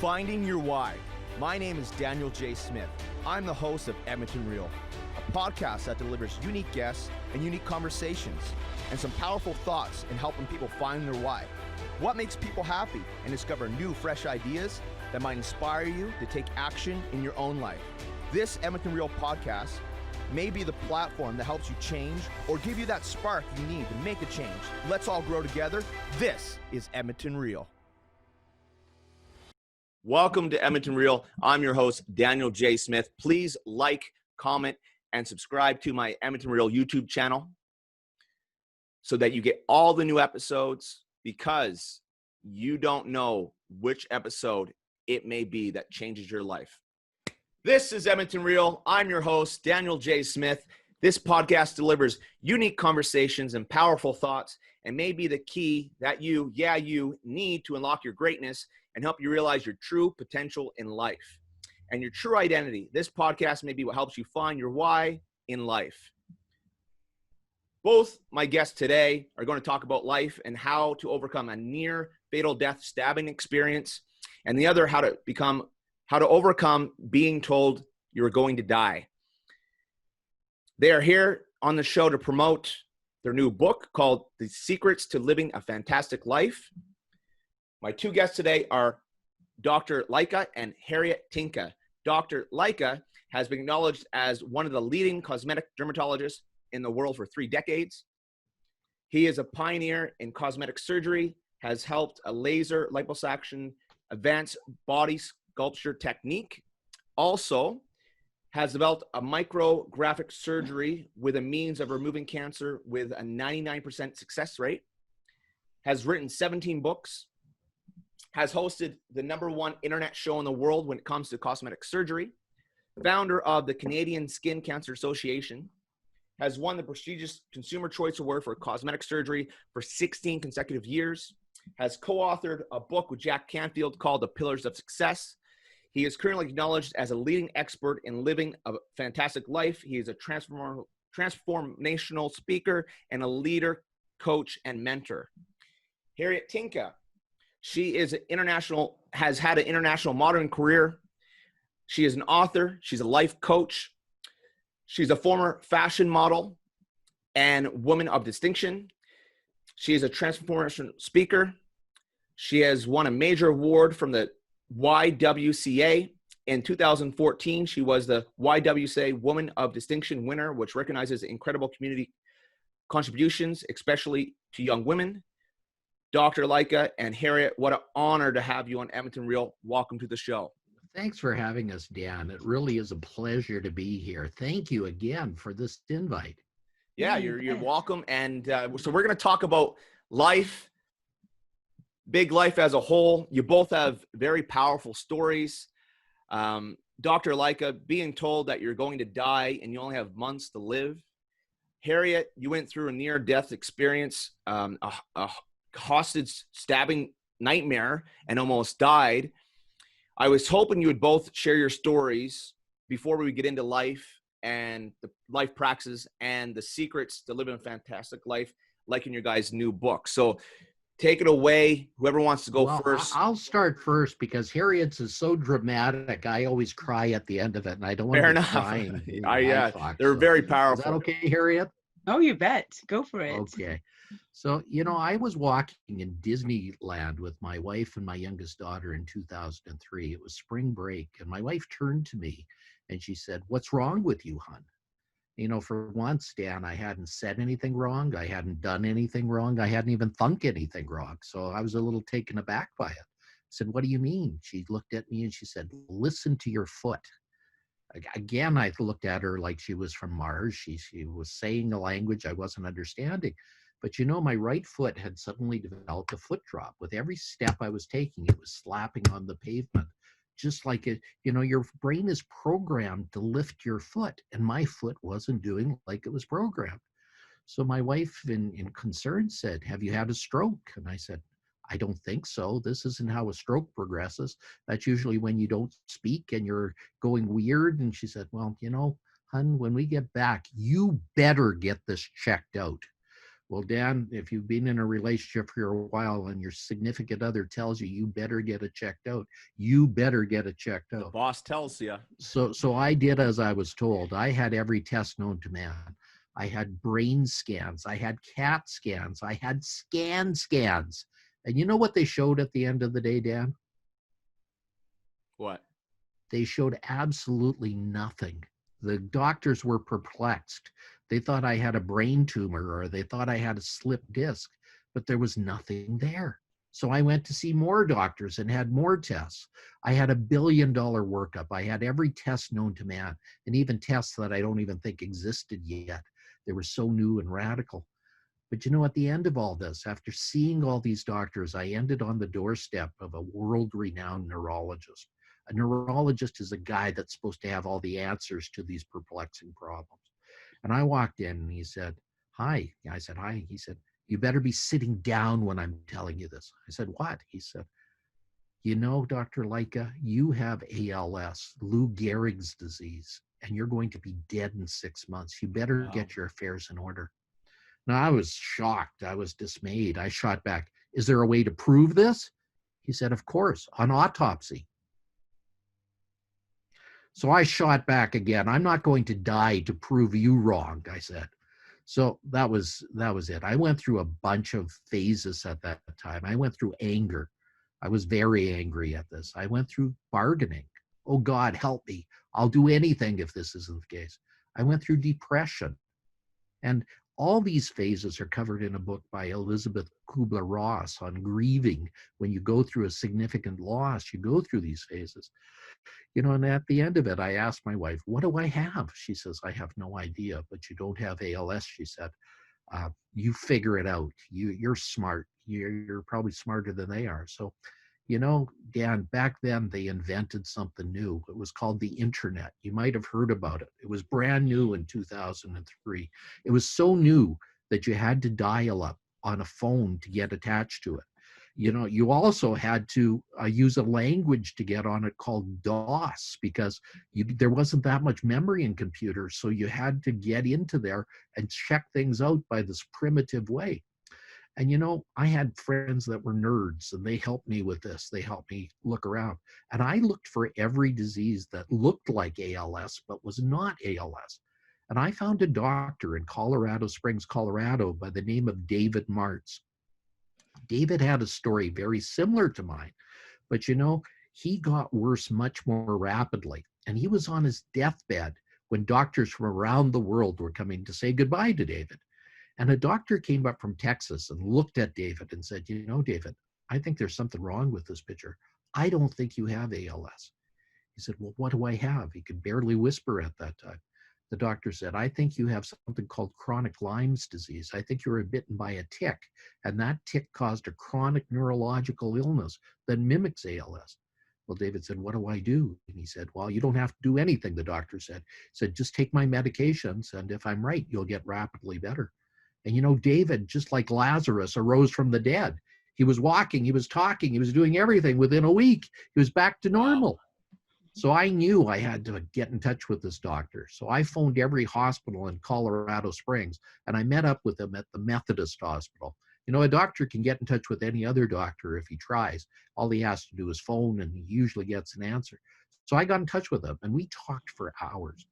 Finding Your Why. My name is Daniel J. Smith. I'm the host of Edmonton Real, a podcast that delivers unique guests and unique conversations and some powerful thoughts in helping people find their why. What makes people happy and discover new, fresh ideas that might inspire you to take action in your own life. This Edmonton Real podcast may be the platform that helps you change or give you that spark you need to make a change. Let's all grow together. This is Edmonton Real. Welcome to Edmonton Real. I'm your host, Daniel J. Smith. Please like, comment, and subscribe to my Edmonton Real YouTube channel so that you get all the new episodes, because you don't know which episode it may be that changes your life. This is Edmonton Real. I'm your host, Daniel J. Smith. This podcast delivers unique conversations and powerful thoughts, and may be the key that you need to unlock your greatness and help you realize your true potential in life and your true identity. This podcast may be what helps you find your why in life. Both my guests today are going to talk about life and how to overcome a near fatal death stabbing experience, and the other how to overcome being told you're going to die. They are here on the show to promote their new book called The Secrets to Living a Fantastic Life. My two guests today are Dr. Lycka and Harriet Tinka. Dr. Lycka has been acknowledged as one of the leading cosmetic dermatologists in the world for 3 decades. He is a pioneer in cosmetic surgery, has helped a laser liposuction advanced body sculpture technique. Also has developed a micrographic surgery with a means of removing cancer with a 99% success rate. Has written 17 books. Has hosted the #1 internet show in the world when it comes to cosmetic surgery, founder of the Canadian Skin Cancer Association, has won the prestigious Consumer Choice Award for cosmetic surgery for 16 consecutive years, has co-authored a book with Jack Canfield called The Pillars of Success. He is currently acknowledged as a leading expert in living a fantastic life. He is a transformational speaker and a leader, coach, and mentor. Harriet Tinka. She is has had an international modeling career. She is an author. She's a life coach. She's a former fashion model and woman of distinction. She is a transformational speaker. She has won a major award from the YWCA. In 2014, she was the YWCA Woman of Distinction winner, which recognizes incredible community contributions, especially to young women. Dr. Lycka and Harriet, what an honor to have you on Edmonton Real. Welcome to the show. Thanks for having us, Dan. It really is a pleasure to be here. Thank you again for this invite. Yeah, you're welcome. And so we're going to talk about life, big life as a whole. You both have very powerful stories. Dr. Lycka, being told that you're going to die and you only have months to live. Harriet, you went through a near-death experience, a hostage stabbing nightmare, and almost died. I was hoping you would both share your stories before we get into life and the life practices and the secrets to living a fantastic life, like in your guys' new book. So take it away. Whoever wants to go first. I'll start first because Harriet's is so dramatic. I always cry at the end of it, and I don't want to be crying. They're very powerful. Is that okay, Harriet? Oh, you bet. Go for it. Okay. So, I was walking in Disneyland with my wife and my youngest daughter in 2003. It was spring break, and my wife turned to me and she said, "What's wrong with you, hon?" For once, Dan, I hadn't said anything wrong. I hadn't done anything wrong. I hadn't even thunk anything wrong. So I was a little taken aback by it. I said, "What do you mean?" She looked at me and she said, "Listen to your foot." Again, I looked at her like she was from Mars. She was saying a language I wasn't understanding. But my right foot had suddenly developed a foot drop. With every step I was taking, it was slapping on the pavement. Just like your brain is programmed to lift your foot, and my foot wasn't doing like it was programmed. So my wife, in concern, said, "Have you had a stroke?" And I said, "I don't think so. This isn't how a stroke progresses. That's usually when you don't speak and you're going weird." And she said, "Well, hon, when we get back, you better get this checked out." Well, Dan, if you've been in a relationship for a while and your significant other tells you you better get it checked out, you better get it checked The out. boss tells you. So I did as I was told. I had every test known to man. I had brain scans. I had CAT scans. I had scans. And you know what they showed at the end of the day, Dan? What? They showed absolutely nothing. The doctors were perplexed. They thought I had a brain tumor or they thought I had a slipped disc, but there was nothing there. So I went to see more doctors and had more tests. I had $1 billion workup. I had every test known to man, and even tests that I don't even think existed yet. They were so new and radical. But you know, at the end of all this, after seeing all these doctors, I ended on the doorstep of a world-renowned neurologist. A neurologist is a guy that's supposed to have all the answers to these perplexing problems. And I walked in and he said, "Hi." I said, "Hi." He said, "You better be sitting down when I'm telling you this." I said, "What?" He said, "You know, Dr. Lycka, you have ALS, Lou Gehrig's disease, and you're going to be dead in 6 months. You better Wow. get your affairs in order." Now, I was shocked. I was dismayed. I shot back, "Is there a way to prove this?" He said, "Of course, on autopsy." So I shot back again. "I'm not going to die to prove you wrong," I said. So that was it. I went through a bunch of phases at that time. I went through anger. I was very angry at this. I went through bargaining. "Oh God, help me. I'll do anything if this isn't the case." I went through depression. And all these phases are covered in a book by Elizabeth Kubler-Ross on grieving. When you go through a significant loss, you go through these phases. You know, and at the end of it, I asked my wife, "What do I have?" She says, "I have no idea, but you don't have ALS," she said. "You figure it out. You're smart. You're probably smarter than they are." So, you know, Dan, back then they invented something new. It was called the internet. You might have heard about it. It was brand new in 2003. It was so new that you had to dial up on a phone to get attached to it. You know, you also had to use a language to get on it called DOS, because there wasn't that much memory in computers. So you had to get into there and check things out by this primitive way. And you know, I had friends that were nerds and they helped me with this. They helped me look around. And I looked for every disease that looked like ALS but was not ALS. And I found a doctor in Colorado Springs, Colorado by the name of David Martz. David had a story very similar to mine, but you know, he got worse much more rapidly. And he was on his deathbed when doctors from around the world were coming to say goodbye to David. And a doctor came up from Texas and looked at David and said, "You know, David, I think there's something wrong with this picture. I don't think you have ALS." He said, "Well, what do I have?" He could barely whisper at that time. The doctor said, "I think you have something called chronic Lyme's disease. I think you were bitten by a tick, and that tick caused a chronic neurological illness that mimics ALS." Well, David said, "What do I do?" And he said, "Well, you don't have to do anything," the doctor said. He said, "Just take my medications, and if I'm right, you'll get rapidly better." And you know, David, just like Lazarus, arose from the dead. He was walking, he was talking, he was doing everything. Within a week, he was back to normal. So I knew I had to get in touch with this doctor. So I phoned every hospital in Colorado Springs and I met up with him at the Methodist Hospital. You know, a doctor can get in touch with any other doctor if he tries. All he has to do is phone and he usually gets an answer. So I got in touch with him and we talked for hours.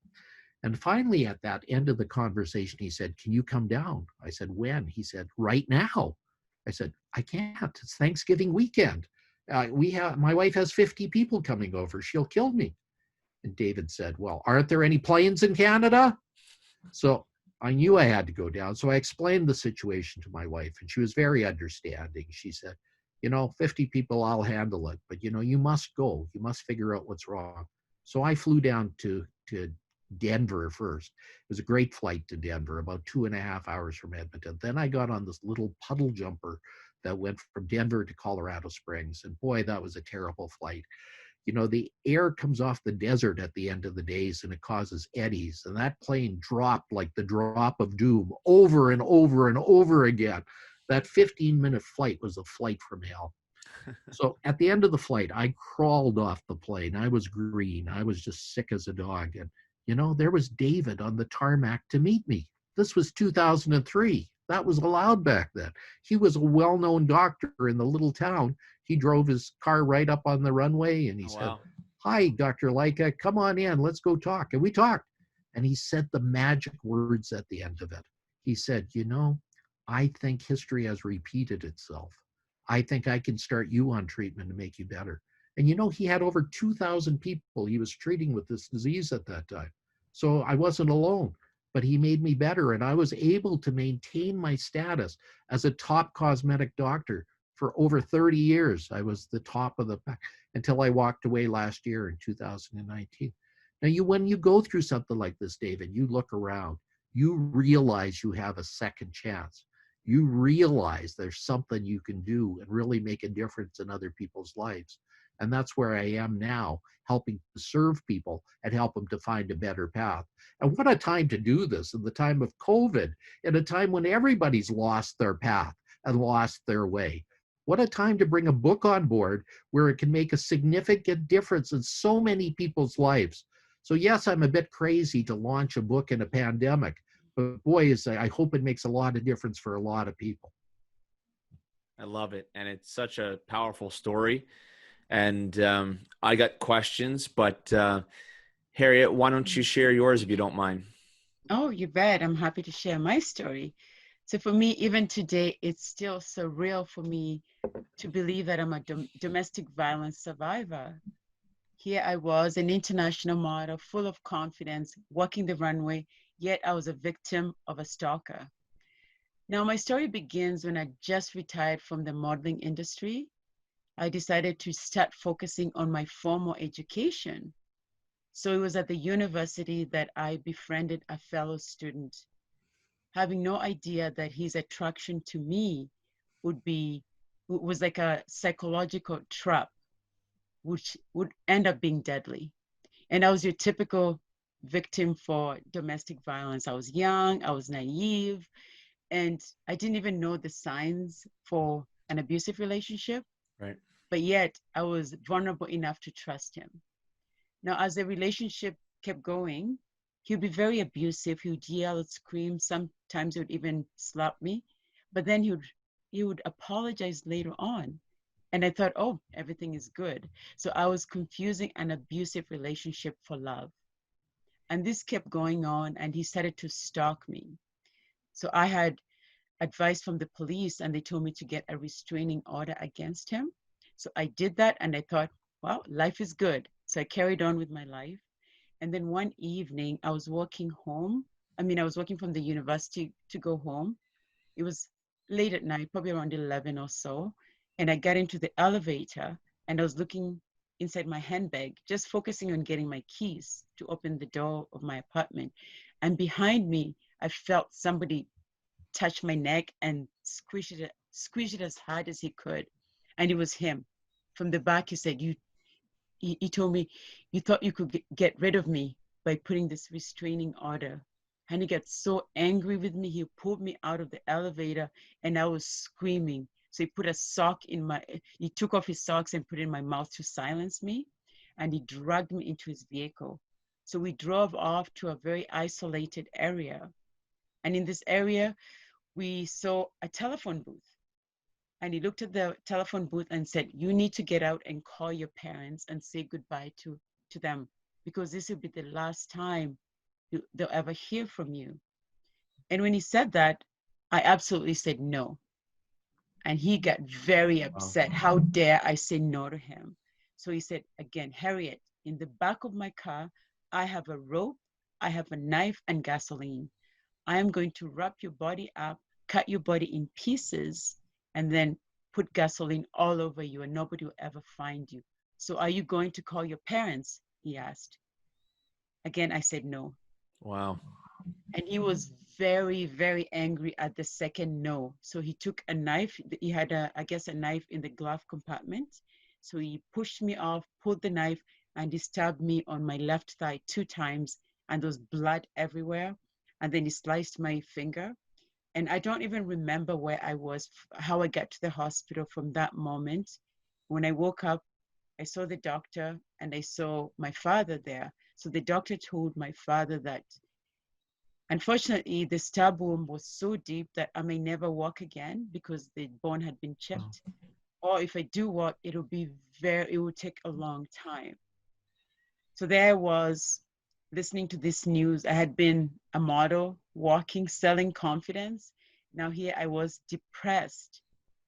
And finally, at that end of the conversation, he said, "Can you come down?" I said, "When?" He said, "Right now." I said, "I can't. It's Thanksgiving weekend. My wife has 50 people coming over. She'll kill me." And David said, "Well, aren't there any planes in Canada?" So I knew I had to go down. So I explained the situation to my wife, and she was very understanding. She said, "You know, 50 people, I'll handle it. But, you know, you must go. You must figure out what's wrong." So I flew down to Denver first. It was a great flight to Denver, about 2.5 hours from Edmonton. Then I got on this little puddle jumper that went from Denver to Colorado Springs. And boy, that was a terrible flight. You know, the air comes off the desert at the end of the days and it causes eddies. And that plane dropped like the drop of doom over and over and over again. That 15-minute flight was a flight from hell. So at the end of the flight, I crawled off the plane. I was green. I was just sick as a dog. And, you know, there was David on the tarmac to meet me. This was 2003. That was allowed back then. He was a well-known doctor in the little town. He drove his car right up on the runway and he Oh, said, wow. "Hi, Dr. Lycka, come on in, let's go talk." And we talked. And he said the magic words at the end of it. He said, I think history has repeated itself. I think I can start you on treatment to make you better. And he had over 2,000 people he was treating with this disease at that time. So I wasn't alone, but he made me better. And I was able to maintain my status as a top cosmetic doctor for over 30 years. I was the top of the pack until I walked away last year in 2019. Now, when you go through something like this, David, you look around, you realize you have a second chance. You realize there's something you can do and really make a difference in other people's lives. And that's where I am now, helping to serve people and help them to find a better path. And what a time to do this in the time of COVID, in a time when everybody's lost their path and lost their way. What a time to bring a book on board where it can make a significant difference in so many people's lives. So yes, I'm a bit crazy to launch a book in a pandemic, but boy, I hope it makes a lot of difference for a lot of people. I love it. And it's such a powerful story. And I got questions, but Harriet, why don't you share yours if you don't mind? Oh, you bet. I'm happy to share my story. So for me, even today, it's still surreal for me to believe that I'm a domestic violence survivor. Here I was, an international model, full of confidence, walking the runway, yet I was a victim of a stalker. Now, my story begins when I just retired from the modeling industry. I decided to start focusing on my formal education. So it was at the university that I befriended a fellow student, having no idea that his attraction to me was like a psychological trap, which would end up being deadly. And I was your typical victim for domestic violence. I was young, I was naive, and I didn't even know the signs for an abusive relationship. Right. But yet I was vulnerable enough to trust him. Now, as the relationship kept going, he would be very abusive. He would yell and scream. Sometimes he would even slap me. But then he would apologize later on. And I thought, oh, everything is good. So I was confusing an abusive relationship for love. And this kept going on, and he started to stalk me. So I had advice from the police, and they told me to get a restraining order against him. So I did that, and I thought, well, life is good. So I carried on with my life. And then one evening, I was walking home. I was walking from the university to go home. It was late at night, probably around 11 or so. And I got into the elevator, and I was looking inside my handbag, just focusing on getting my keys to open the door of my apartment. And behind me, I felt somebody touch my neck and squish it as hard as he could. And it was him. From the back, he said, he told me, you thought you could get rid of me by putting this restraining order. And he got so angry with me, he pulled me out of the elevator, and I was screaming. So he took off his socks and put it in my mouth to silence me. And he dragged me into his vehicle. So we drove off to a very isolated area. And in this area, we saw a telephone booth. And he looked at the telephone booth and said, you need to get out and call your parents and say goodbye to them, because this will be the last time they'll ever hear from you. And when he said that, I absolutely said no. And he got very upset. Wow. How dare I say no to him? So he said, again, Harriet, in the back of my car, I have a rope, I have a knife and gasoline. I am going to wrap your body up, cut your body in pieces, and then put gasoline all over you, and nobody will ever find you. So are you going to call your parents? He asked. Again, I said no. Wow. And he was very, very angry at the second no. So he took a knife. He had, I guess, a knife in the glove compartment. So he pushed me off, pulled the knife, and he stabbed me on my left thigh 2 times, and there was blood everywhere. And then he sliced my finger. And I don't even remember where I was, how I got to the hospital from that moment. When I woke up, I saw the doctor and I saw my father there. So the doctor told my father that Unfortunately, the stab wound was so deep that I may never walk again because the bone had been chipped. Or if I do walk, it will take a long time. So there I was listening to this news. I had been a model, walking, selling confidence. Now here I was depressed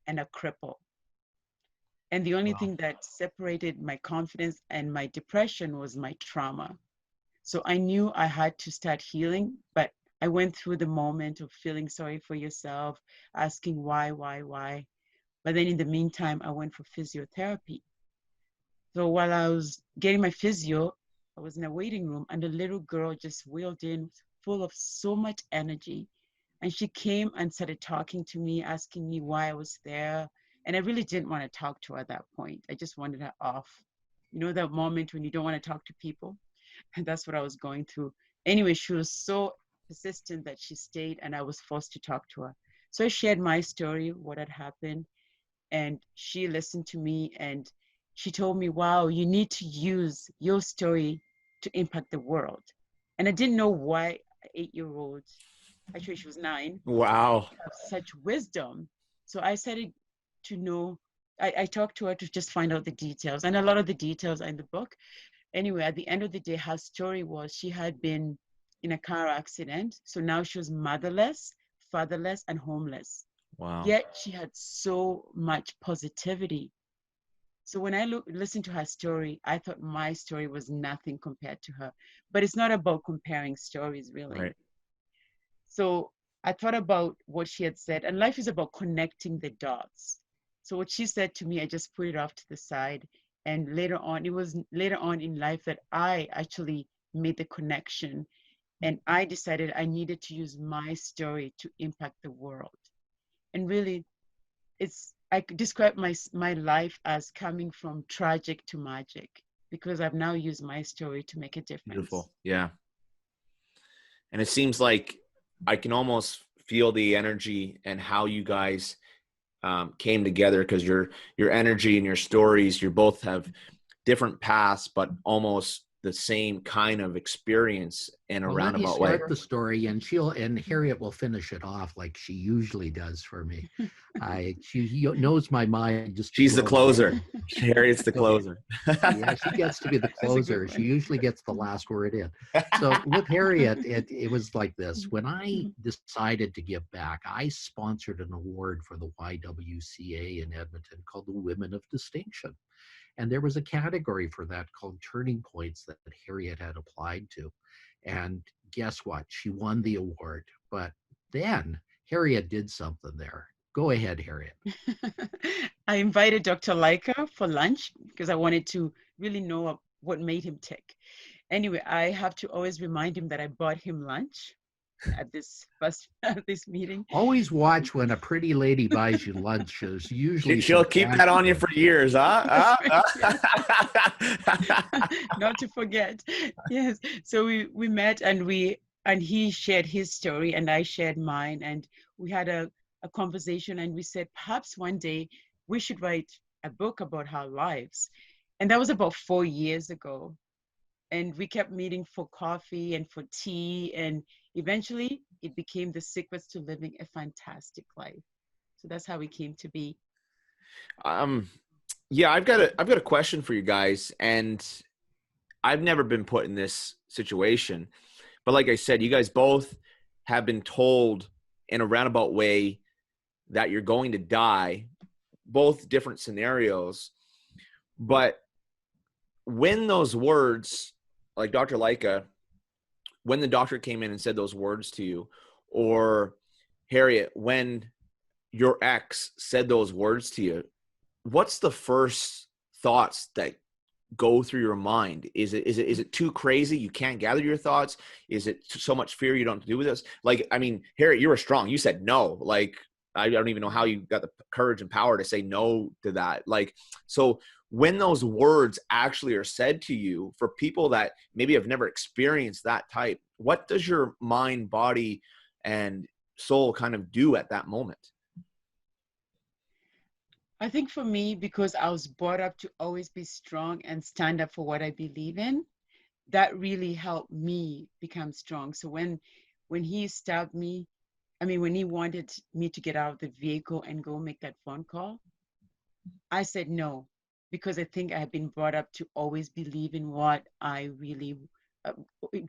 and a cripple. And the only Wow. thing that separated my confidence and my depression was my trauma. So I knew I had to start healing, but I went through the moment of feeling sorry for yourself, asking why. But then in the meantime, I went for physiotherapy. So while I was getting my physio, I was in a waiting room and a little girl just wheeled in full of so much energy. And she came and started talking to me, asking me why I was there. And I really didn't want to talk to her at that point. I just wanted her off. You know, that moment when you don't want to talk to people? And that's what I was going through. Anyway, she was so persistent that she stayed and I was forced to talk to her. So I shared my story, what had happened, and she listened to me and she told me, wow, you need to use your story to impact the world. And I didn't know why an 8-year-old, actually she was 9, Wow. have such wisdom. So I started to know, I talked to her to just find out the details. And a lot of the details are in the book. Anyway, at the end of the day, her story was she had been in a car accident. So now she was motherless, fatherless, and homeless. Wow. Yet she had so much positivity. So when I listened to her story, I thought my story was nothing compared to her. But it's not about comparing stories, really. Right. So I thought about what she had said, and life is about connecting the dots. So what she said to me, I just put it off to the side. And later on, it was later on in life that I actually made the connection. And I decided I needed to use my story to impact the world. And really, I could describe my life as coming from tragic to magic because I've now used my story to make a difference. Beautiful. Yeah. And it seems like I can almost feel the energy and how you guys came together, because your energy and your stories, you both have different paths, but almost the same kind of experience in a Well, let me roundabout way. start the story, and Harriet will finish it off like she usually does for me. She knows my mind just. She's the well. closer. Harriet's the So, closer. yeah, she gets to be the closer. She usually gets the last word in. So with Harriet, it was like this. When I decided to give back, I sponsored an award for the YWCA in Edmonton called the Women of Distinction. And there was a category for that called Turning Points that Harriet had applied to. And guess what? She won the award. But then Harriet did something there. Go ahead, Harriet. I invited Dr. Lycka for lunch because I wanted to really know what made him tick. Anyway, I have to always remind him that I bought him lunch at this meeting. Always watch when a pretty lady buys you lunch. Usually She'll keep that on you for years, huh? Not to forget. Yes. So we met and he shared his story and I shared mine, and we had a conversation, and we said perhaps one day we should write a book about our lives. And that was about 4 years ago. And we kept meeting for coffee and for tea, and eventually it became the secrets to living a fantastic life. So that's how we came to be. Yeah, I've got a question for you guys, and I've never been put in this situation, but like I said, you guys both have been told in a roundabout way that you're going to die, both different scenarios. But when those words, like Dr. Lycka, when the doctor came in and said those words to you, or Harriet, when your ex said those words to you, what's the first thoughts that go through your mind? Is it too crazy, you can't gather your thoughts? Is it so much fear you don't do with this? Like, I mean, Harriet, you were strong. You said no. Like, I don't even know how you got the courage and power to say no to that. Like, so when those words actually are said to you, for people that maybe have never experienced that type, what does your mind, body, and soul kind of do at that moment? I think for me, because I was brought up to always be strong and stand up for what I believe in, that really helped me become strong. So when when he stabbed me, I mean, when he wanted me to get out of the vehicle and go make that phone call, I said no, because I think I had been brought up to always believe in what I really, uh,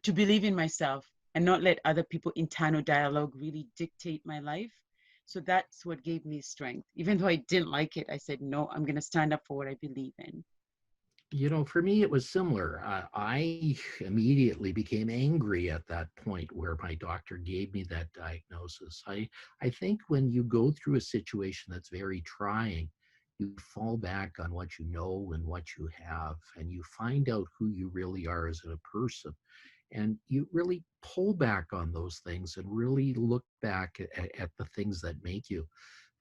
to believe in myself and not let other people internal dialogue really dictate my life. So that's what gave me strength. Even though I didn't like it, I said, no, I'm going to stand up for what I believe in. You know, for me, it was similar. I immediately became angry at that point where my doctor gave me that diagnosis. I think when you go through a situation that's very trying, you fall back on what you know and what you have, and you find out who you really are as a person. And you really pull back on those things and really look back at the things that make you.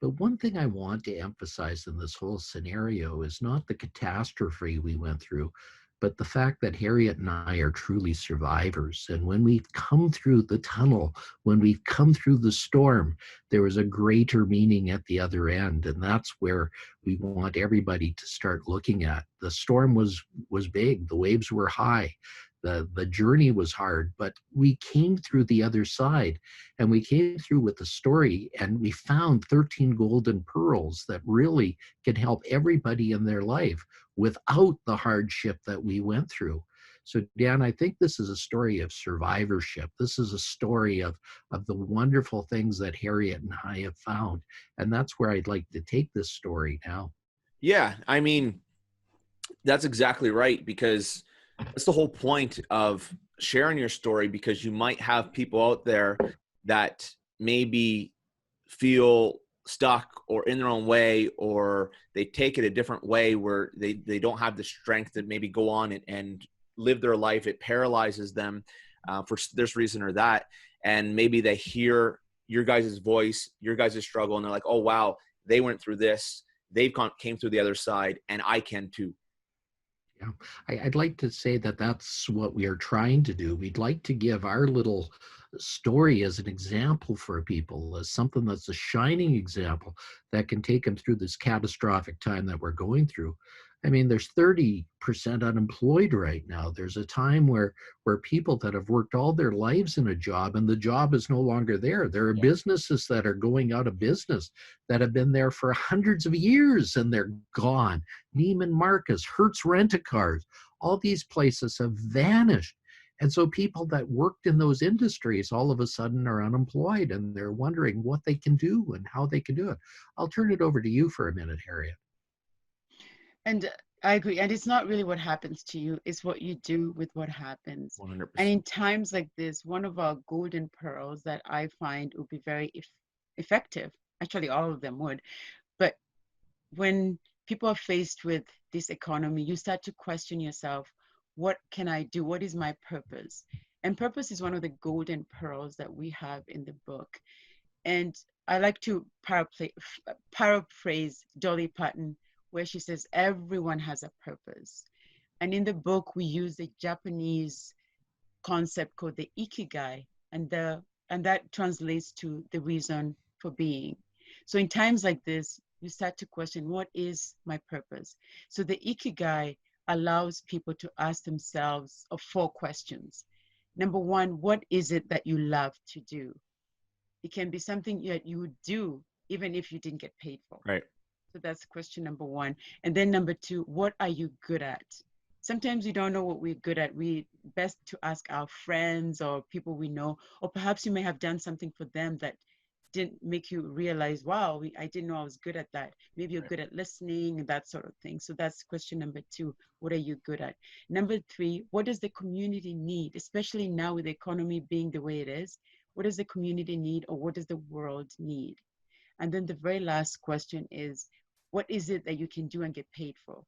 But one thing I want to emphasize in this whole scenario is not the catastrophe we went through, but the fact that Harriet and I are truly survivors. And when we've come through the tunnel, when we've come through the storm, there is a greater meaning at the other end. And that's where we want everybody to start looking at. The storm was big, the waves were high. The journey was hard, but we came through the other side, and we came through with a story, and we found 13 golden pearls that really can help everybody in their life without the hardship that we went through. So, Dan, I think this is a story of survivorship. This is a story of the wonderful things that Harriet and I have found. And that's where I'd like to take this story now. Yeah, I mean, that's exactly right, because that's the whole point of sharing your story, because you might have people out there that maybe feel stuck or in their own way, or they take it a different way where they don't have the strength to maybe go on and live their life. It paralyzes them for this reason or that. And maybe they hear your guys' voice, your guys' struggle, and they're like, oh, wow, they went through this. They've came through the other side, and I can too. Yeah, I'd like to say that that's what we are trying to do. We'd like to give our little story as an example for people, as something that's a shining example that can take them through this catastrophic time that we're going through. I mean, there's 30% unemployed right now. There's a time where people that have worked all their lives in a job and the job is no longer there. There are businesses that are going out of business that have been there for hundreds of years and they're gone. Neiman Marcus, Hertz Rent-A-Cars, all these places have vanished. And so people that worked in those industries all of a sudden are unemployed, and they're wondering what they can do and how they can do it. I'll turn it over to you for a minute, Harriet. And I agree. And it's not really what happens to you, it's what you do with what happens. 100%. And in times like this, one of our golden pearls that I find would be very effective, actually, all of them would. But when people are faced with this economy, you start to question yourself, what can I do? What is my purpose? And purpose is one of the golden pearls that we have in the book. And I like to paraphrase Dolly Parton, where she says, everyone has a purpose. And in the book, we use the Japanese concept called the ikigai, and that translates to the reason for being. So in times like this, you start to question, what is my purpose? So the ikigai allows people to ask themselves 4 questions. Number 1, what is it that you love to do? It can be something that you would do even if you didn't get paid for. Right. So that's question number 1. And then number 2, what are you good at? Sometimes we don't know what we're good at. We best to ask our friends or people we know, or perhaps you may have done something for them that didn't make you realize, wow, I didn't know I was good at that. Maybe you're good at listening and that sort of thing. So that's question number 2. What are you good at? Number 3, what does the community need, especially now with the economy being the way it is? What does the community need, or what does the world need? And then the very last question is, what is it that you can do and get paid for?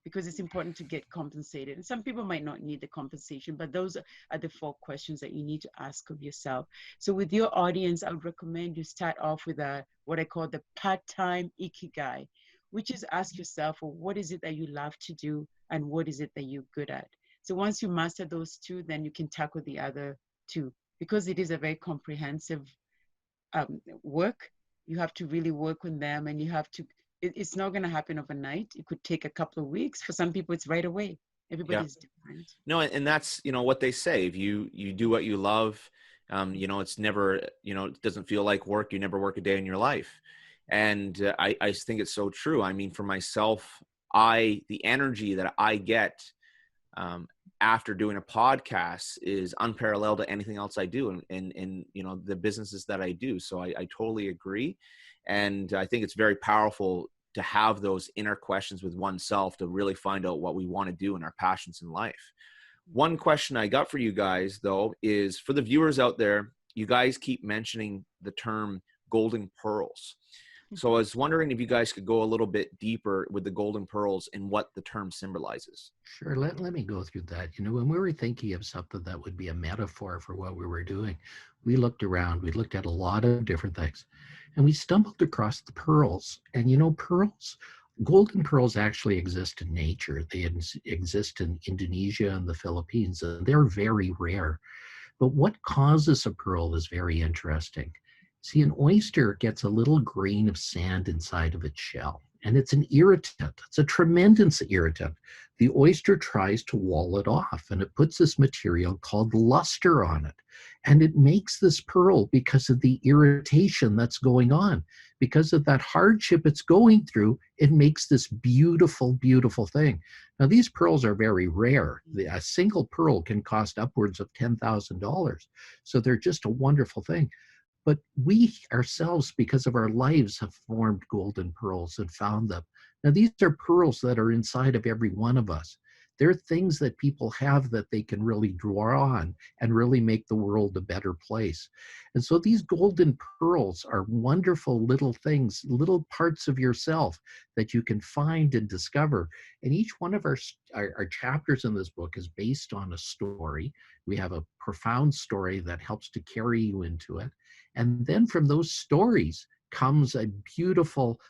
Because it's important to get compensated. And some people might not need the compensation, but those are the 4 questions that you need to ask of yourself. So with your audience, I would recommend you start off with what I call the part-time ikigai, which is ask yourself, well, what is it that you love to do and what is it that you're good at? So once you master those 2, then you can tackle the other 2, because it is a very comprehensive work. You have to really work on them, and you have to, it's not going to happen overnight. It could take a couple of weeks. For some people, it's right away. Everybody's different. No, and that's, what they say. If you do what you love, It's never, it doesn't feel like work. You never work a day in your life. And I think it's so true. I mean, for myself, the energy that I get after doing a podcast is unparalleled to anything else I do in the businesses that I do. So I totally agree. And I think it's very powerful to have those inner questions with oneself to really find out what we want to do and our passions in life. One question I got for you guys, though, is for the viewers out there, you guys keep mentioning the term golden pearls. So I was wondering if you guys could go a little bit deeper with the golden pearls and what the term symbolizes. Sure, let me go through that. When we were thinking of something that would be a metaphor for what we were doing, we looked around, we looked at a lot of different things, and we stumbled across the pearls. And pearls, golden pearls actually exist in nature. They exist in Indonesia and the Philippines, and they're very rare. But what causes a pearl is very interesting. See, an oyster gets a little grain of sand inside of its shell, and it's an irritant. It's a tremendous irritant. The oyster tries to wall it off, and it puts this material called luster on it. And it makes this pearl because of the irritation that's going on. Because of that hardship it's going through, it makes this beautiful, beautiful thing. Now, these pearls are very rare. A single pearl can cost upwards of $10,000. So they're just a wonderful thing. But we ourselves, because of our lives, have formed golden pearls and found them. Now, these are pearls that are inside of every one of us. They're things that people have that they can really draw on and really make the world a better place. And so these golden pearls are wonderful little things, little parts of yourself that you can find and discover. And each one of our chapters in this book is based on a story. We have a profound story that helps to carry you into it. And then from those stories comes a beautiful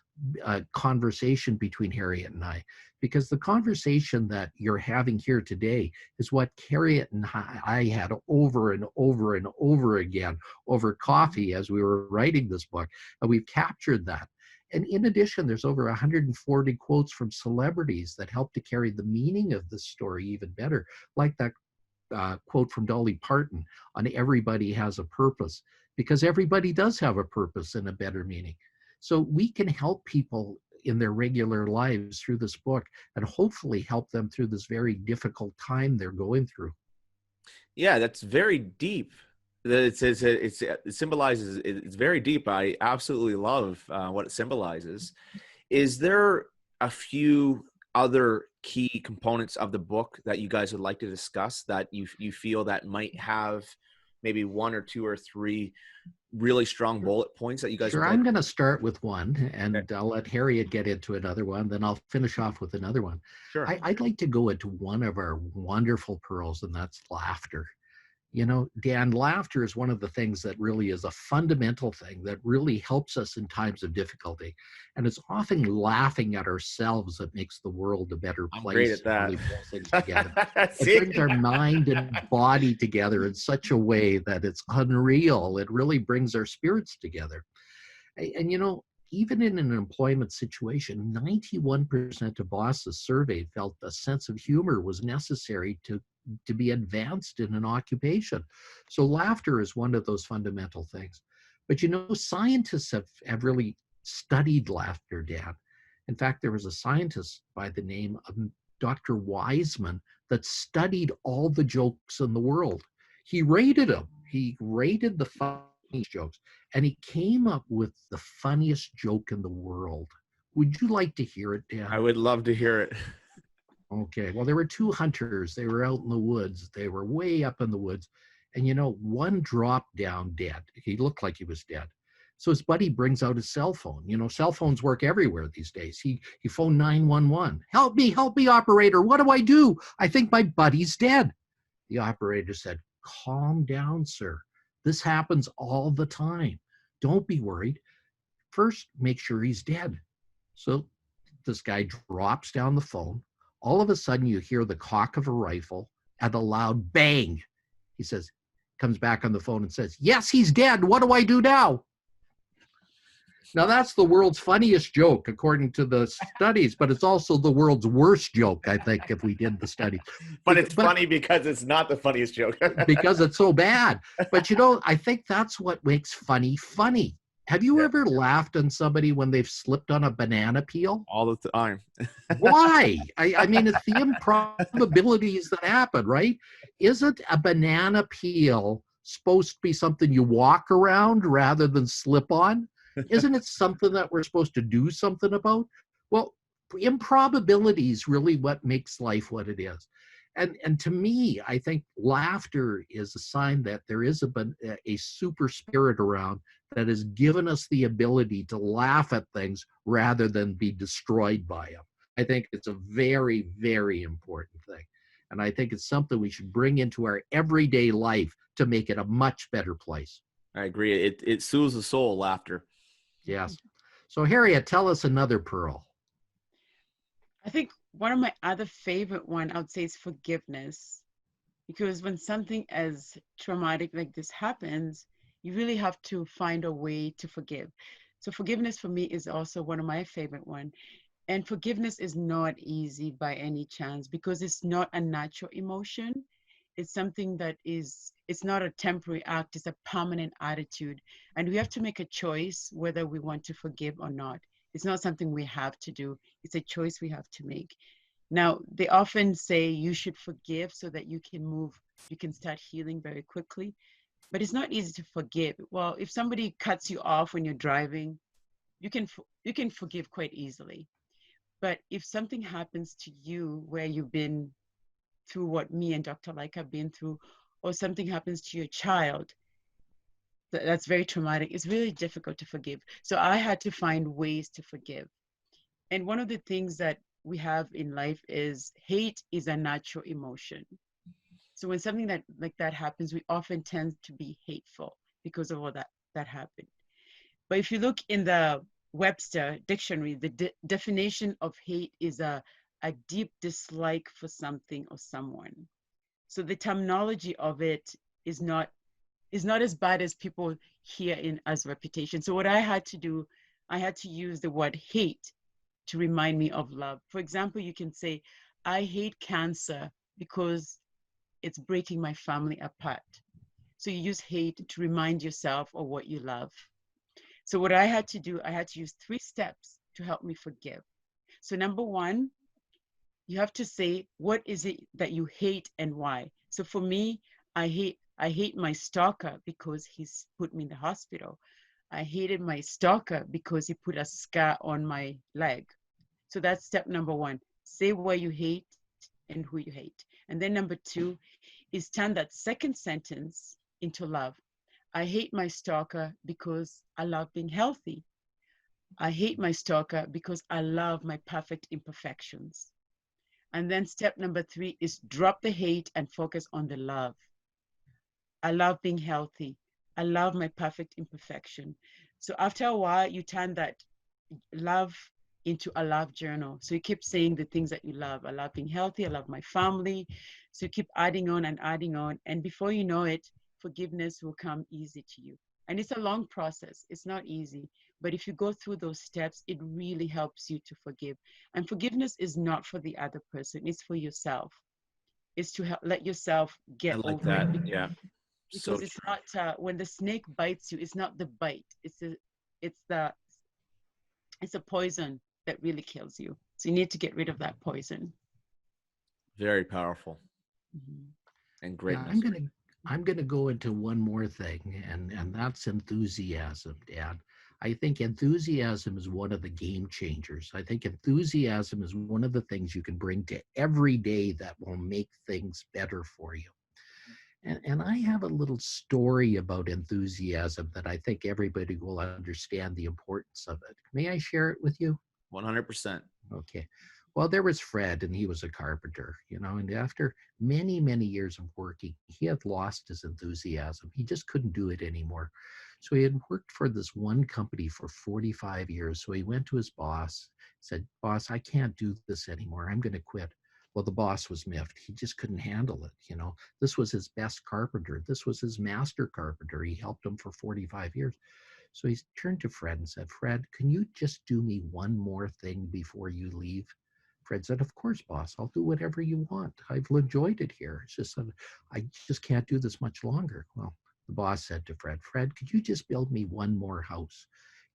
conversation between Harriet and I, because the conversation that you're having here today is what Harriet and I had over and over and over again over coffee as we were writing this book. And we've captured that. And in addition, there's over 140 quotes from celebrities that help to carry the meaning of the story even better, like that quote from Dolly Parton on everybody has a purpose, because everybody does have a purpose and a better meaning. So we can help people in their regular lives through this book and hopefully help them through this very difficult time they're going through. Yeah, that's very deep. It symbolizes, it's very deep. I absolutely love what it symbolizes. Is there a few other key components of the book that you guys would like to discuss that you feel that might have maybe one or two or three really strong bullet points that you guys? Sure, I'm going to start with one, and okay, I'll let Harriet get into another one, then I'll finish off with another one. Sure. I'd like to go into one of our wonderful pearls, and that's laughter. Dan, laughter is one of the things that really is a fundamental thing that really helps us in times of difficulty. And it's often laughing at ourselves that makes the world a better place. I'm great at that. Really pull things together. It brings our mind and body together in such a way that it's unreal. It really brings our spirits together. And even in an employment situation, 91% of bosses surveyed felt a sense of humor was necessary to be advanced in an occupation. So laughter is one of those fundamental things. But scientists have really studied laughter, Dan. In fact, there was a scientist by the name of Dr. Wiseman that studied all the jokes in the world. He rated them. He rated the funniest jokes, and he came up with the funniest joke in the world. Would you like to hear it, Dan? I would love to hear it. Okay, well, there were two hunters. They were out in the woods. They were way up in the woods. And, one dropped down dead. He looked like he was dead. So his buddy brings out his cell phone. Cell phones work everywhere these days. He phoned 911. Help me, operator. What do I do? I think my buddy's dead. The operator said, calm down, sir. This happens all the time. Don't be worried. First, make sure he's dead. So this guy drops down the phone. All of a sudden, you hear the cock of a rifle and a loud bang. He comes back on the phone and says, yes, he's dead. What do I do now? Now, that's the world's funniest joke, according to the studies, but it's also the world's worst joke, I think, if we did the studies. But it's funny because it's not the funniest joke. Because it's so bad. But, I think that's what makes funny funny. Have you ever laughed on somebody when they've slipped on a banana peel? All the time. Why? I mean, it's the improbabilities that happen, right? Isn't a banana peel supposed to be something you walk around rather than slip on? Isn't it something that we're supposed to do something about? Well, improbability is really what makes life what it is. And to me, I think laughter is a sign that there is a super spirit around that has given us the ability to laugh at things rather than be destroyed by them. I think it's a very, very important thing. And I think it's something we should bring into our everyday life to make it a much better place. I agree. It soothes the soul, laughter. Yes. So Harriet, tell us another pearl. I think one of my other favorite one, I would say, is forgiveness. Because when something as traumatic like this happens, you really have to find a way to forgive. So forgiveness for me is also one of my favorite one. And forgiveness is not easy by any chance because it's not a natural emotion. It's something that it's not a temporary act, it's a permanent attitude. And we have to make a choice whether we want to forgive or not. It's not something we have to do. It's a choice we have to make. Now, they often say you should forgive so that you can start healing very quickly. But it's not easy to forgive. Well, if somebody cuts you off when you're driving, you can forgive quite easily. But if something happens to you where you've been through what me and Dr. Lycka have been through, or something happens to your child, that's very traumatic. It's really difficult to forgive. So I had to find ways to forgive. And one of the things that we have in life is hate is a natural emotion. So when something like that happens, we often tend to be hateful because of all that happened. But if you look in the Webster dictionary, the definition of hate is a deep dislike for something or someone. So the terminology of it is not as bad as people hear in as reputation. So what I had to do, I had to use the word hate to remind me of love. For example, you can say, I hate cancer because it's breaking my family apart. So you use hate to remind yourself of what you love. So what I had to do, I had to use 3 steps to help me forgive. So number 1, you have to say, what is it that you hate and why? So for me, I hate my stalker because he's put me in the hospital. I hated my stalker because he put a scar on my leg. So that's step number 1. Say what you hate and who you hate. And then number 2 is turn that second sentence into love. I hate my stalker because I love being healthy. I hate my stalker because I love my perfect imperfections. And then step number 3 is drop the hate and focus on the love. I love being healthy. I love my perfect imperfection. So after a while, you turn that love into a love journal. So you keep saying the things that you love. I love being healthy. I love my family. So you keep adding on and adding on. And before you know it, forgiveness will come easy to you. And it's a long process. It's not easy. But if you go through those steps, it really helps you to forgive. And forgiveness is not for the other person. It's for yourself. It's to let yourself I get like over that. it. Yeah. Because So it's true. not, when the snake bites you, it's not the bite. It's a poison that really kills you. So you need to get rid of that poison. Very powerful Mhm. and Yeah, great message. I'm gonna go into one more thing, and that's enthusiasm, Dad. I think enthusiasm is one of the game changers. I think enthusiasm is one of the things you can bring to every day that will make things better for you. And I have a little story about enthusiasm that I think everybody will understand the importance of it. May I share it with you? 100%. Okay. Well, there was Fred, and he was a carpenter, and after many, many years of working, he had lost his enthusiasm. He just couldn't do it anymore. So he had worked for this one company for 45 years. So he went to his boss, said, Boss, I can't do this anymore. I'm going to quit. Well, the boss was miffed. He just couldn't handle it. This was his best carpenter. This was his master carpenter. He helped him for 45 years. So he turned to Fred and said, Fred, can you just do me one more thing before you leave? Fred said, of course, boss, I'll do whatever you want. I've enjoyed it here. It's just that I just can't do this much longer. Well, the boss said to Fred, Fred, could you just build me one more house?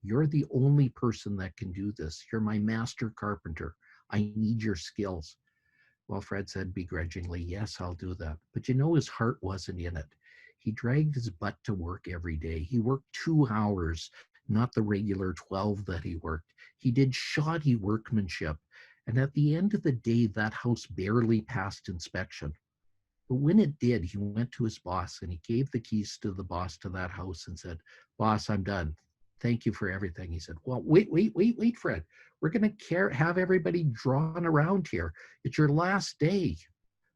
You're the only person that can do this. You're my master carpenter. I need your skills. Well, Fred said begrudgingly, yes, I'll do that. But you know, his heart wasn't in it. He dragged his butt to work every day. He worked 2 hours, not the regular 12 that he worked. He did shoddy workmanship. And at the end of the day, that house barely passed inspection. But when it did, he went to his boss and he gave the keys to the boss to that house and said, boss, I'm done. Thank you for everything. He said, well, wait, Fred. We're going to have everybody drawn around here. It's your last day.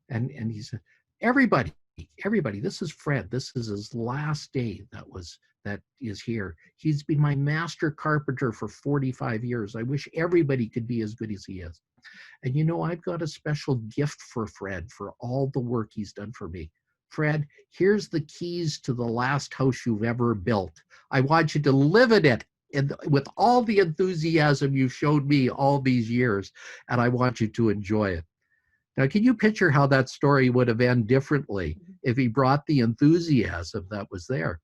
And he said, everybody, this is Fred. This is his last day that is here. He's been my master carpenter for 45 years. I wish everybody could be as good as he is. And you know, I've got a special gift for Fred for all the work he's done for me. Fred, here's the keys to the last house you've ever built. I want you to live in it and with all the enthusiasm you showed me all these years, and I want you to enjoy it. Now, can you picture how that story would have ended differently if he brought the enthusiasm that was there?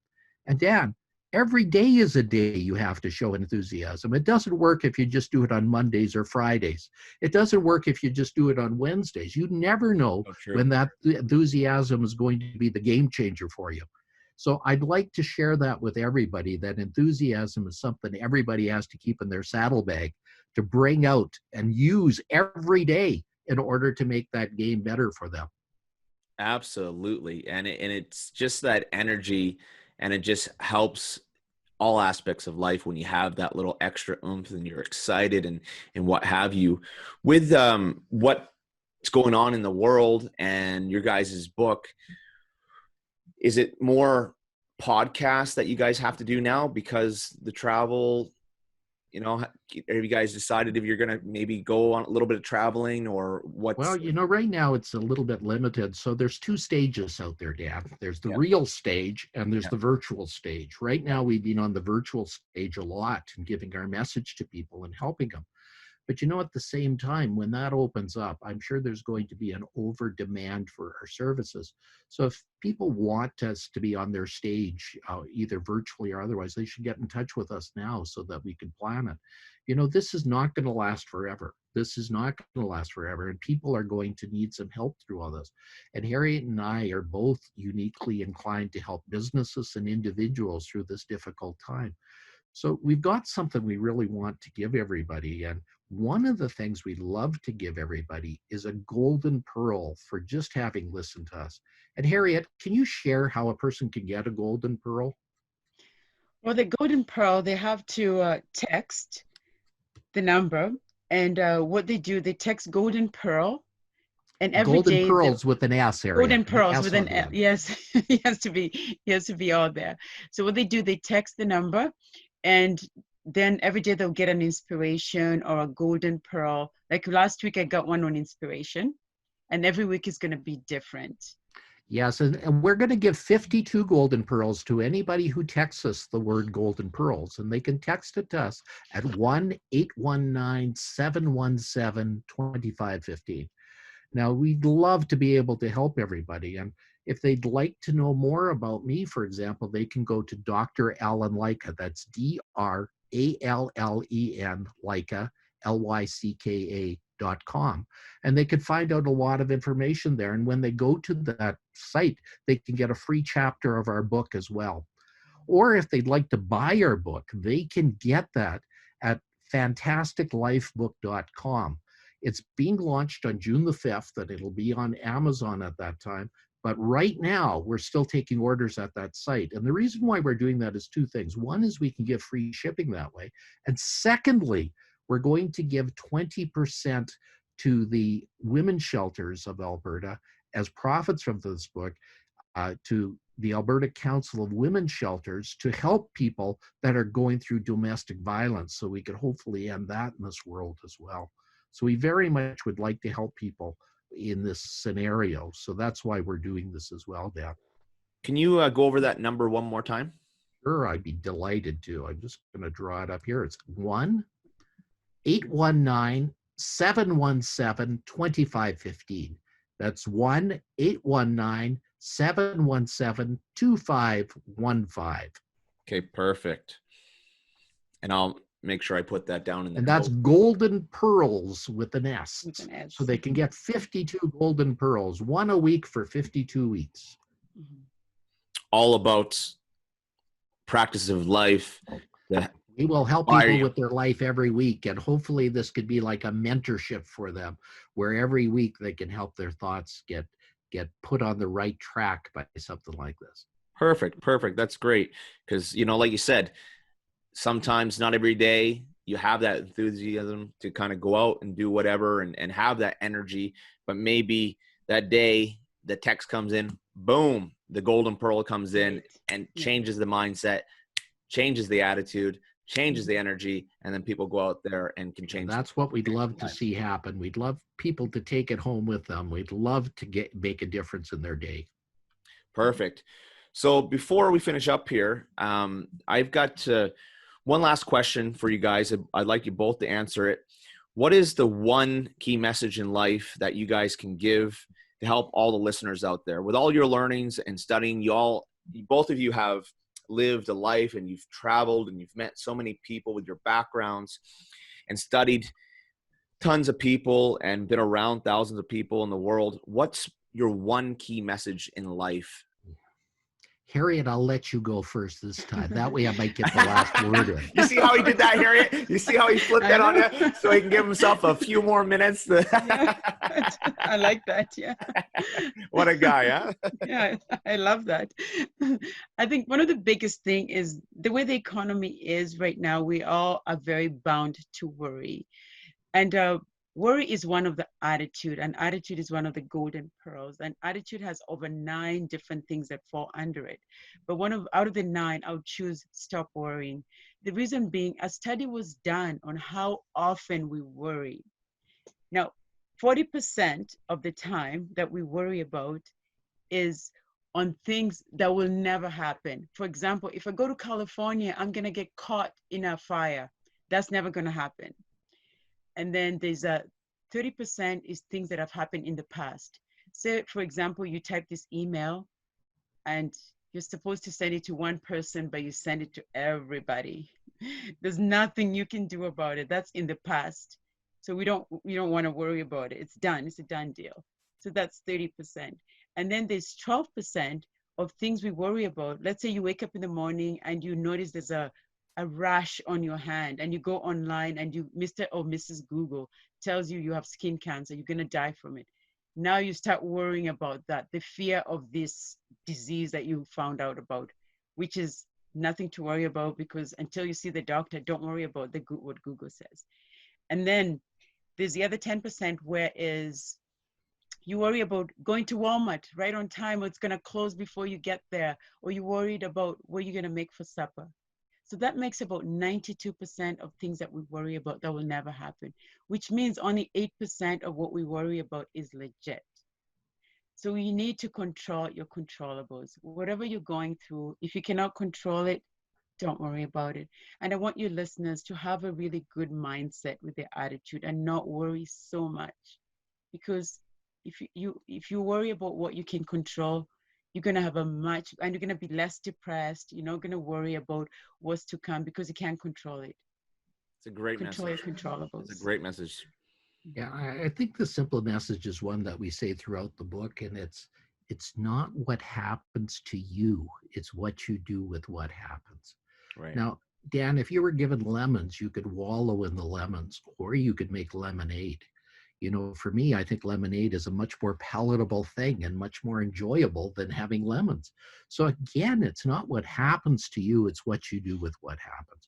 And Dan, every day is a day you have to show enthusiasm. It doesn't work if you just do it on Mondays or Fridays. It doesn't work if you just do it on Wednesdays. You never know when that enthusiasm is going to be the game changer for you. So I'd like to share that with everybody, that enthusiasm is something everybody has to keep in their saddlebag to bring out and use every day in order to make that game better for them. Absolutely. And it's just that energy, and it just helps all aspects of life when you have that little extra oomph and you're excited and what have you. With what's going on in the world and your guys' book, is it more podcasts that you guys have to do now because the travel, you know, have you guys decided if you're going to maybe go on a little bit of traveling or what? Well, you know, right now it's a little bit limited. So there's two stages out there, Dan. There's the real stage and there's the virtual stage. Right now we've been on the virtual stage a lot and giving our message to people and helping them. But you know, at the same time, when that opens up, I'm sure there's going to be an over demand for our services. So if people want us to be on their stage, either virtually or otherwise, they should get in touch with us now so that we can plan it. You know, this is not going to last forever. This is not going to last forever. And people are going to need some help through all this. And Harriet and I are both uniquely inclined to help businesses and individuals through this difficult time. So we've got something we really want to give everybody. And one of the things we love to give everybody is a golden pearl for just having listened to us. And Harriet, can you share how a person can get a golden pearl? Well, the golden pearl, they have to text the number. And what they do, they text golden pearl. And every golden day, pearls with an S, Harriet. Golden pearls S with an S. Yes, he has to be all there. So what they do, they text the number, and then every day they'll get an inspiration or a golden pearl. Like last week, I got one on inspiration, and every week is going to be different. Yes, and we're going to give 52 golden pearls to anybody who texts us the word golden pearls, and they can text it to us at 1-819-717-2515. Now, we'd love to be able to help everybody, and if they'd like to know more about me, for example, they can go to Dr. Allen Lycka. That's DRALLEN Lycka, LYCKA.com. And they could find out a lot of information there. And when they go to that site, they can get a free chapter of our book as well. Or if they'd like to buy our book, they can get that at fantasticlifebook.com. It's being launched on June the 5th, and it'll be on Amazon at that time. But right now, we're still taking orders at that site. And the reason why we're doing that is two things. One is we can give free shipping that way. And secondly, we're going to give 20% to the women's shelters of Alberta as profits from this book to the Alberta Council of Women's Shelters to help people that are going through domestic violence. So we could hopefully end that in this world as well. So we very much would like to help people in this scenario. So that's why we're doing this as well, Dan. Can you go over that number one more time? Sure, I'd be delighted to. I'm just going to draw it up here. It's 1-819-717-2515. That's 1-819-717-2515. Okay, perfect. And I'll make sure I put that down in the And that's notes. golden pearls with an S. With an S. So they can get 52 golden pearls, one a week for 52 weeks. Mhm. All about practice of life. We will help Why are people you- with their life every week. And hopefully this could be like a mentorship for them, where every week they can help their thoughts get put on the right track by something like this. Perfect. That's great. Because, like you said, sometimes not every day you have that enthusiasm to kind of go out and do whatever and have that energy. But maybe that day the text comes in, boom, the golden pearl comes in Right. and Yeah. changes the mindset, changes the attitude, changes the energy, and then people go out there and can And change. that's what we'd love to see happen. We'd love people to take it home with them. We'd love to make a difference in their day. Perfect. So before we finish up here, I've got one last question for you guys. I'd like you both to answer it. What is the one key message in life that you guys can give to help all the listeners out there? With all your learnings and studying, both of you have lived a life and you've traveled and you've met so many people with your backgrounds and studied tons of people and been around thousands of people in the world. What's your one key message in life? Harriet, I'll let you go first this time. That way I might get the last word in. You see how he did that, Harriet? You see how he flipped that on you? So he can give himself a few more minutes. Yeah, I like that. Yeah. What a guy, huh? Yeah, I love that. I think one of the biggest thing is the way the economy is right now, we all are very bound to worry. And worry is one of the attitude, and attitude is one of the golden pearls. And attitude has over 9 different things that fall under it. But out of the 9, I would choose stop worrying. The reason being, a study was done on how often we worry. Now, 40% of the time that we worry about is on things that will never happen. For example, if I go to California, I'm going to get caught in a fire. That's never going to happen. And then there's 30% is things that have happened in the past. Say, for example, you type this email and you're supposed to send it to one person, but you send it to everybody. There's nothing you can do about it. That's in the past. So we don't want to worry about it. It's done. It's a done deal. So that's 30%. And then there's 12% of things we worry about. Let's say you wake up in the morning and you notice there's a rash on your hand, and you go online and Mr. or Mrs. Google tells you have skin cancer, you're going to die from it. Now you start worrying about that, the fear of this disease that you found out about, which is nothing to worry about, because until you see the doctor, don't worry about what Google says. And then there's the other 10% where is you worry about going to Walmart right on time, or it's going to close before you get there, or you're worried about what you're going to make for supper. So that makes about 92% of things that we worry about that will never happen, which means only 8% of what we worry about is legit. So you need to control your controllables. Whatever you're going through, if you cannot control it, don't worry about it. And I want your listeners to have a really good mindset with their attitude and not worry so much. Because if you worry about what you can control, you're going to have and you're going to be less depressed. You're not going to worry about what's to come because you can't control it. It's a great Control message. your controllables. It's a great message. Yeah, I think the simple message is one that we say throughout the book, and it's not what happens to you, it's what you do with what happens. Right. Now, Dan, if you were given lemons, you could wallow in the lemons, or you could make lemonade. For me, I think lemonade is a much more palatable thing and much more enjoyable than having lemons. So again, it's not what happens to you, it's what you do with what happens.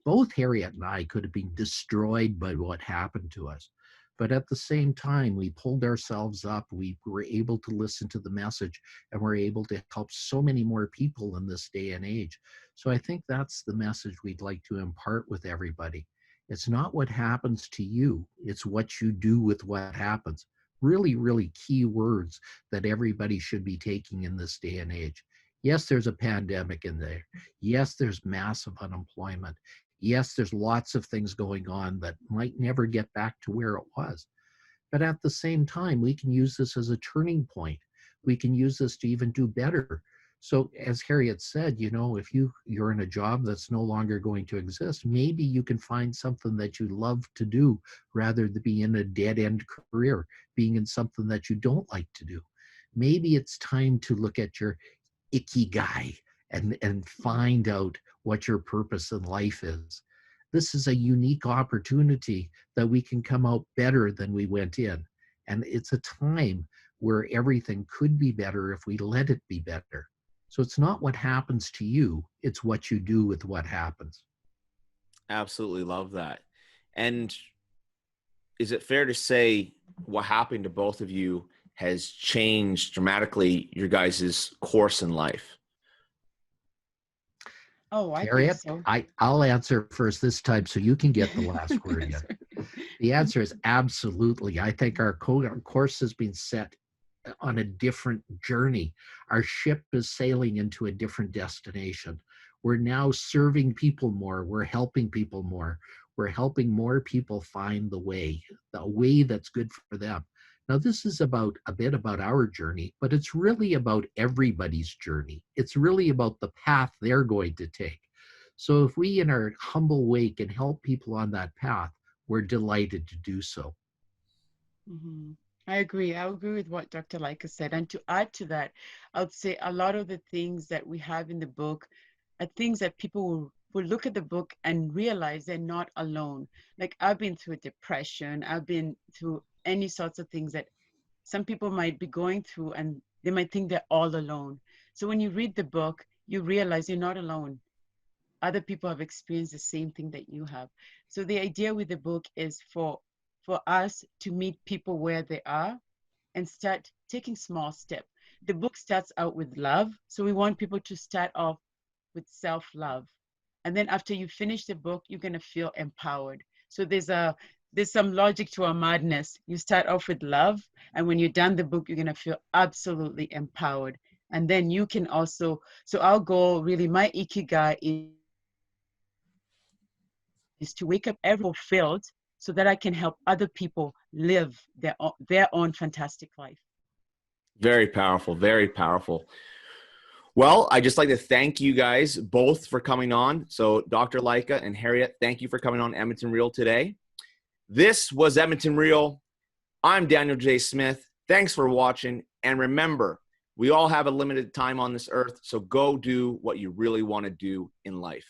Both Harriet and I could have been destroyed by what happened to us. But at the same time, we pulled ourselves up. We were able to listen to the message, and we're able to help so many more people in this day and age. So I think that's the message we'd like to impart with everybody. It's not what happens to you, it's what you do with what happens. Really, really key words that everybody should be taking in this day and age. Yes, there's a pandemic in there. Yes, there's massive unemployment. Yes, there's lots of things going on that might never get back to where it was. But at the same time, we can use this as a turning point. We can use this to even do better. So as Harriet said, if you're in a job that's no longer going to exist, maybe you can find something that you love to do rather than be in a dead-end career, being in something that you don't like to do. Maybe it's time to look at your ikigai and find out what your purpose in life is. This is a unique opportunity that we can come out better than we went in. And it's a time where everything could be better if we let it be better. So it's not what happens to you, it's what you do with what happens. Absolutely love that. And is it fair to say what happened to both of you has changed dramatically your guys' course in life? Oh, I think Harriet, so. I'll answer first this time so you can get the last word in. The answer is absolutely. I think our course has been set on a different journey. Our ship is sailing into a different destination. We're now serving people more. We're helping people more. We're helping more people find the way that's good for them. Now, this is a bit about our journey, but it's really about everybody's journey. It's really about the path they're going to take. So if we, in our humble way, can help people on that path, we're delighted to do so. Mm-hmm. I agree. I agree with what Dr. Lycka said. And to add to that, I would say a lot of the things that we have in the book are things that people will look at the book and realize they're not alone. Like I've been through depression. I've been through any sorts of things that some people might be going through, and they might think they're all alone. So when you read the book, you realize you're not alone. Other people have experienced the same thing that you have. So the idea with the book is for us to meet people where they are and start taking small steps. The book starts out with love. So we want people to start off with self-love. And then after you finish the book, you're going to feel empowered. So there's some logic to our madness. You start off with love, and when you're done the book, you're going to feel absolutely empowered. And then you can also, so our goal really, my ikigai is to wake up every fulfilled so that I can help other people live their own fantastic life. Very powerful, very powerful. Well, I just like to thank you guys both for coming on. So Dr. Lycka and Harriet, thank you for coming on Edmonton Real today. This was Edmonton Real. I'm Daniel J. Smith. Thanks for watching. And remember, we all have a limited time on this earth, so go do what you really want to do in life.